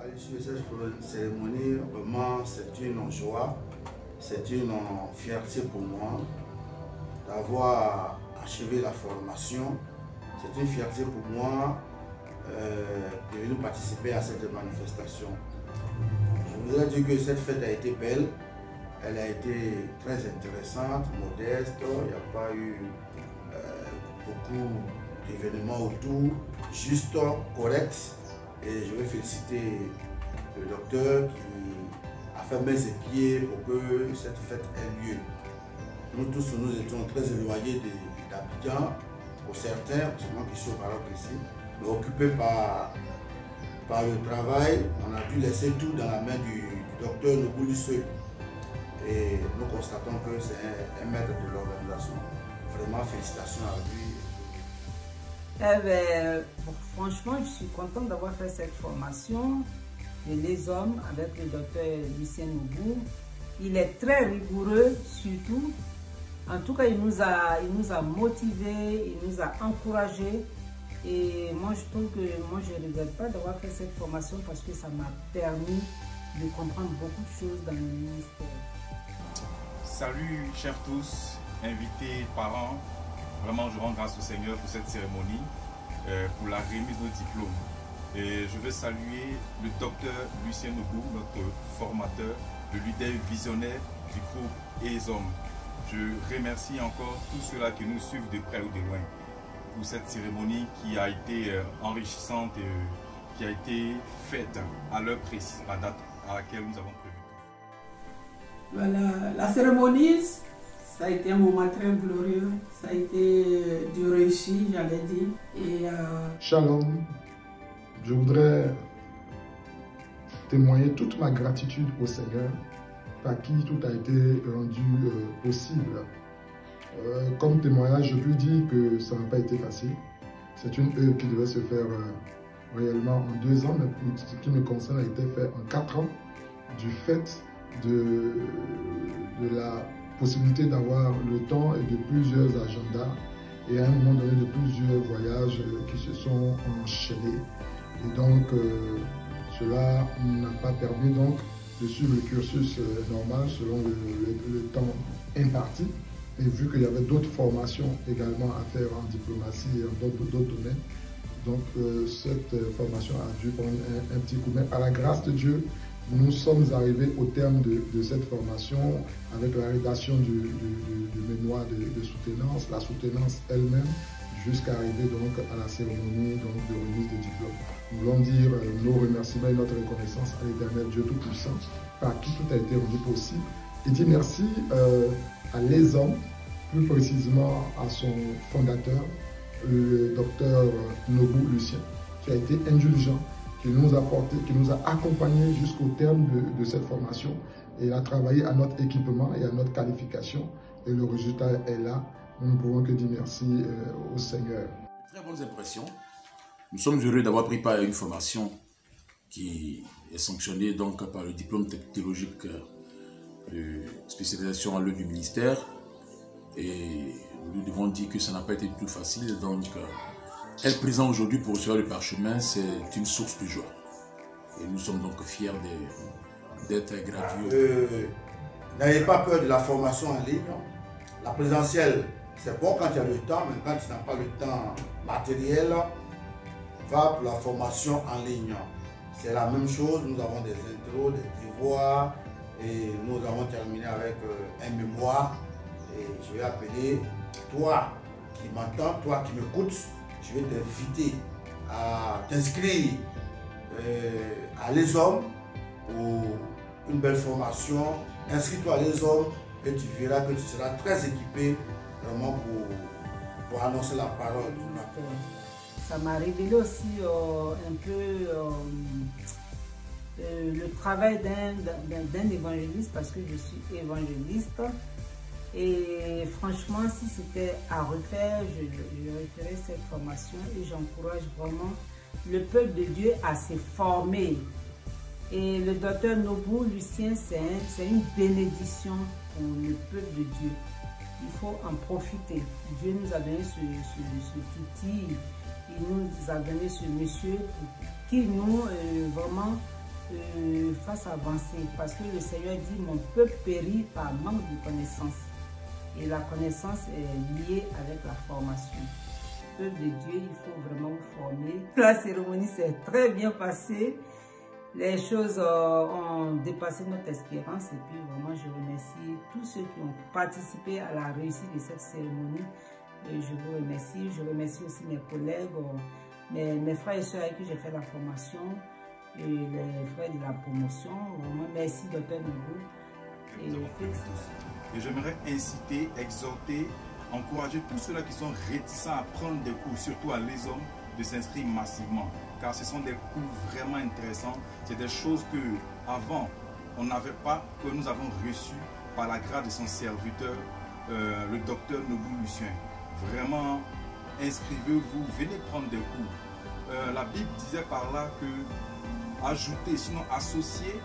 À l'issue de cette cérémonie, vraiment c'est une joie, c'est une fierté pour moi d'avoir achevé la formation. C'est une fierté pour moi de venir participer à cette manifestation. Je voudrais dire que cette fête a été belle, elle a été très intéressante, modeste, il n'y a pas eu beaucoup d'événements autour, juste correct. Et je veux féliciter le docteur qui a fait main et pieds pour que cette fête ait lieu. Nous tous, nous étions très éloignés d'Abidjan, pour certains, parce que moi qui suis au Maroc ici, mais occupés par le travail, on a dû laisser tout dans la main du docteur Noboulou seul. Et nous constatons que c'est un maître de l'organisation. Vraiment, félicitations à lui. Franchement, je suis contente d'avoir fait cette formation de les hommes avec le docteur Lucien Noboulou. Il est très rigoureux, surtout. En tout cas, il nous a motivés, il nous a encouragés. Et moi, je trouve que je ne regrette pas d'avoir fait cette formation parce que ça m'a permis de comprendre beaucoup de choses dans le ministère. Salut, chers tous, invités, parents. Vraiment, je rends grâce au Seigneur pour cette cérémonie, pour la remise de diplôme. Et je veux saluer le docteur Lucien Noboulou, notre formateur, le leader visionnaire du groupe ESOM. Je remercie encore tous ceux-là qui nous suivent de près ou de loin pour cette cérémonie qui a été enrichissante et qui a été faite à l'heure précise, à la date à laquelle nous avons prévu. Voilà, la cérémonie, ça a été un moment très glorieux, ça a été du réussi, j'allais dire. Et Shalom, je voudrais témoigner toute ma gratitude au Seigneur par qui tout a été rendu possible. Comme témoignage, je peux dire que ça n'a pas été facile. C'est une œuvre qui devait se faire réellement en 2 ans, mais ce qui me concerne a été fait en 4 ans, du fait de la possibilité d'avoir le temps et de plusieurs agendas et à un moment donné de plusieurs voyages qui se sont enchaînés. Et donc, cela n'a pas permis donc de suivre le cursus normal selon le temps imparti. Et vu qu'il y avait d'autres formations également à faire en diplomatie et en d'autres domaines, donc cette formation a dû prendre un petit coup. Mais par la grâce de Dieu, nous sommes arrivés au terme de cette formation avec la rédaction du mémoire de soutenance, la soutenance elle-même, jusqu'à arriver donc à la cérémonie donc, de remise de diplôme. Nous voulons dire nos remerciements et notre reconnaissance à l'Éternel Dieu Tout-Puissant, par qui tout a été rendu possible. Et dire merci à les hommes, plus précisément à son fondateur, le docteur Noboulou Lucien, qui a été indulgent, qui nous a porté, qui nous a accompagnés jusqu'au terme de cette formation. Et il a travaillé à notre équipement et à notre qualification. Et le résultat est là. Nous ne pouvons que dire merci au Seigneur. Très bonnes impressions. Nous sommes heureux d'avoir pris part à une formation qui est sanctionnée donc par le diplôme théologique de spécialisation à l'œuvre du ministère. Et nous devons dire que ça n'a pas été plus facile. Donc, être présent aujourd'hui pour recevoir le parchemin, c'est une source de joie. Et nous sommes donc fiers d'être gradués. N'ayez pas peur de la formation en ligne. La présentielle, c'est bon quand il y a le temps, mais quand tu n'as pas le temps matériel, va pour la formation en ligne. C'est la même chose, nous avons des intros, des devoirs, et nous avons terminé avec un mémoire. Et je vais appeler toi qui m'entends, toi qui m'écoutes, je vais t'inviter à t'inscrire à les hommes pour une belle formation. Inscris-toi à les hommes et tu verras que tu seras très équipé vraiment pour annoncer la parole. Ça m'a révélé aussi un peu le travail d'un évangéliste parce que je suis évangéliste. Et franchement, si c'était à refaire, je referais cette formation et j'encourage vraiment le peuple de Dieu à se former. Et le docteur Noboulou Lucien, c'est une bénédiction pour le peuple de Dieu. Il faut en profiter. Dieu nous a donné cet outil, il nous a donné ce monsieur qui nous vraiment fasse avancer. Parce que le Seigneur dit, mon peuple périt par manque de connaissance. Et la connaissance est liée avec la formation. Peuple de Dieu, il faut vraiment vous former. La cérémonie s'est très bien passée. Les choses ont dépassé notre espérance. Et puis vraiment, je remercie tous ceux qui ont participé à la réussite de cette cérémonie. Et je vous remercie. Je remercie aussi mes collègues, mes frères et soeurs avec qui j'ai fait la formation, et les frères de la promotion. Vraiment, merci Dr Nogo. Et félicitations. Et j'aimerais inciter, exhorter, encourager tous ceux-là qui sont réticents à prendre des cours, surtout à l'ESOM, de s'inscrire massivement. Car ce sont des cours vraiment intéressants. C'est des choses que avant on n'avait pas, que nous avons reçues par la grâce de son serviteur, le docteur Nogo Lucien. Vraiment, inscrivez-vous, venez prendre des cours. La Bible disait par là que ajouter, sinon associer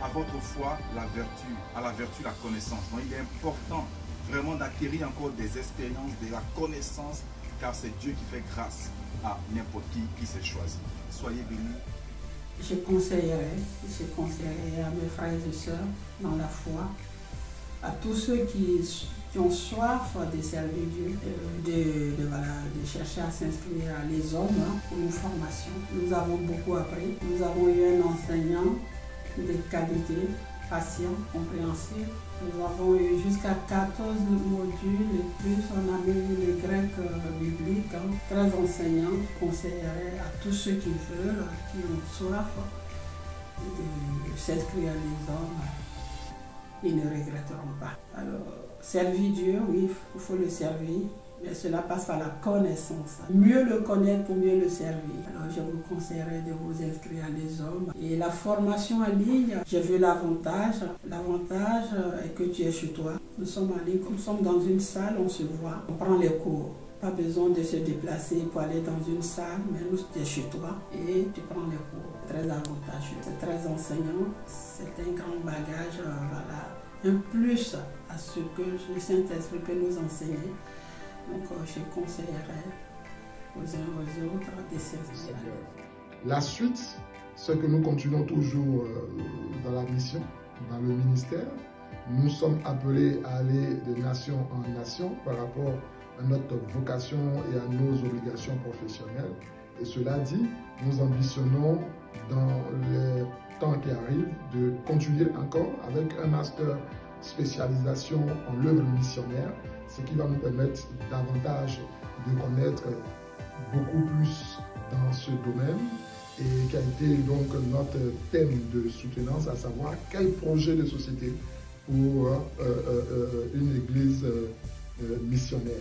à votre foi la vertu, à la vertu la connaissance. Donc il est important vraiment d'acquérir encore des expériences, de la connaissance, car c'est Dieu qui fait grâce à n'importe qui s'est choisi. Soyez bénis. Je conseillerais à mes frères et sœurs dans la foi, à tous ceux qui ont soif de servir Dieu, de chercher à s'inscrire à l'ESOM pour une formation. Nous avons beaucoup appris. Nous avons eu un enseignant de qualité, patient, compréhensif. Nous avons eu jusqu'à 14 modules et plus. On a mis le grec biblique, très enseignant. Je conseillerais à tous ceux qui veulent, qui ont soif de s'inscrire à l'ESOM. Ils ne regretteront pas. Alors, servir Dieu, oui, il faut le servir, mais cela passe par la connaissance. Mieux le connaître pour mieux le servir. Alors, je vous conseillerais de vous inscrire à l'ESOM. Et la formation en ligne, j'ai vu l'avantage. L'avantage est que tu es chez toi. Nous sommes en ligne, nous sommes dans une salle, on se voit, on prend les cours. Pas besoin de se déplacer pour aller dans une salle, mais nous, tu es chez toi et tu prends les cours. Très avantageux, c'est très enseignant, c'est un grand bagage, voilà, un plus à ce que le Saint-Esprit peut nous enseigner. Donc je conseillerais aux uns aux autres de s'inscrire. La suite, c'est que nous continuons toujours dans la mission, dans le ministère. Nous sommes appelés à aller de nation en nation par rapport à notre vocation et à nos obligations professionnelles. Et cela dit, nous ambitionnons dans les temps qui arrivent de continuer encore avec un master spécialisation en l'œuvre missionnaire, ce qui va nous permettre davantage de connaître beaucoup plus dans ce domaine et qui a été donc notre thème de soutenance, à savoir quel projet de société pour une église missionnaire.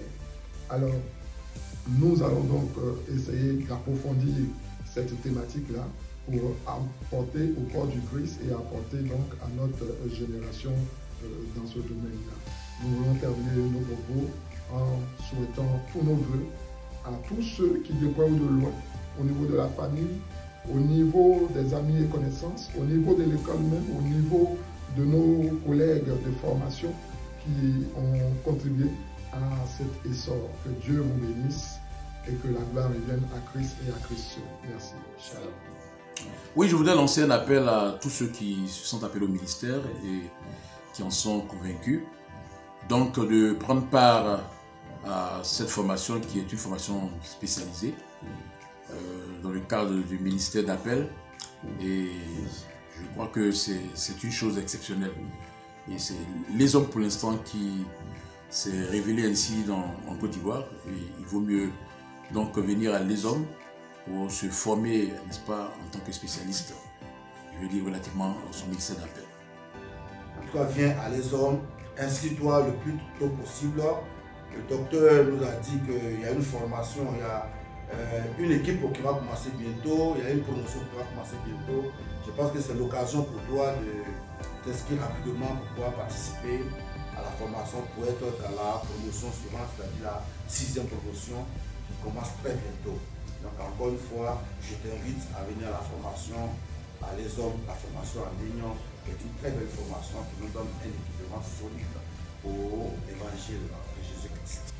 Alors, nous allons donc essayer d'approfondir cette thématique-là pour apporter au corps du Christ et apporter donc à notre génération dans ce domaine-là. Nous voulons terminer nos propos en souhaitant tous nos voeux à tous ceux qui de près ou de loin, au niveau de la famille, au niveau des amis et connaissances, au niveau de l'école même, au niveau de nos collègues de formation qui ont contribué à cet essor. Que Dieu vous bénisse et que la gloire revienne à Christ et à Christ seul. Merci. Shalom. Oui, je voudrais lancer un appel à tous ceux qui se sont appelés au ministère et qui en sont convaincus. Donc, de prendre part à cette formation qui est une formation spécialisée dans le cadre du ministère d'appel. Et je crois que c'est une chose exceptionnelle. Et c'est les hommes pour l'instant qui s'est révélé ainsi en Côte d'Ivoire. Et il vaut mieux donc venir à les hommes pour se former, n'est-ce pas, en tant que spécialiste, je veux dire relativement à son ministère d'appel. En tout cas, viens à les hommes, inscris-toi le plus tôt possible. Le docteur nous a dit qu'il y a une formation, il y a une équipe qui va commencer bientôt, il y a une promotion qui va commencer bientôt. Je pense que c'est l'occasion pour toi de t'inscrire rapidement pour pouvoir participer à la formation pour être dans la promotion suivante, c'est-à-dire la 6e promotion qui commence très bientôt. Donc encore une fois, je t'invite à venir à la formation, à les hommes, la formation en ligne, qui est une très belle formation qui nous donne un équipement solide pour l'évangile de Jésus-Christ.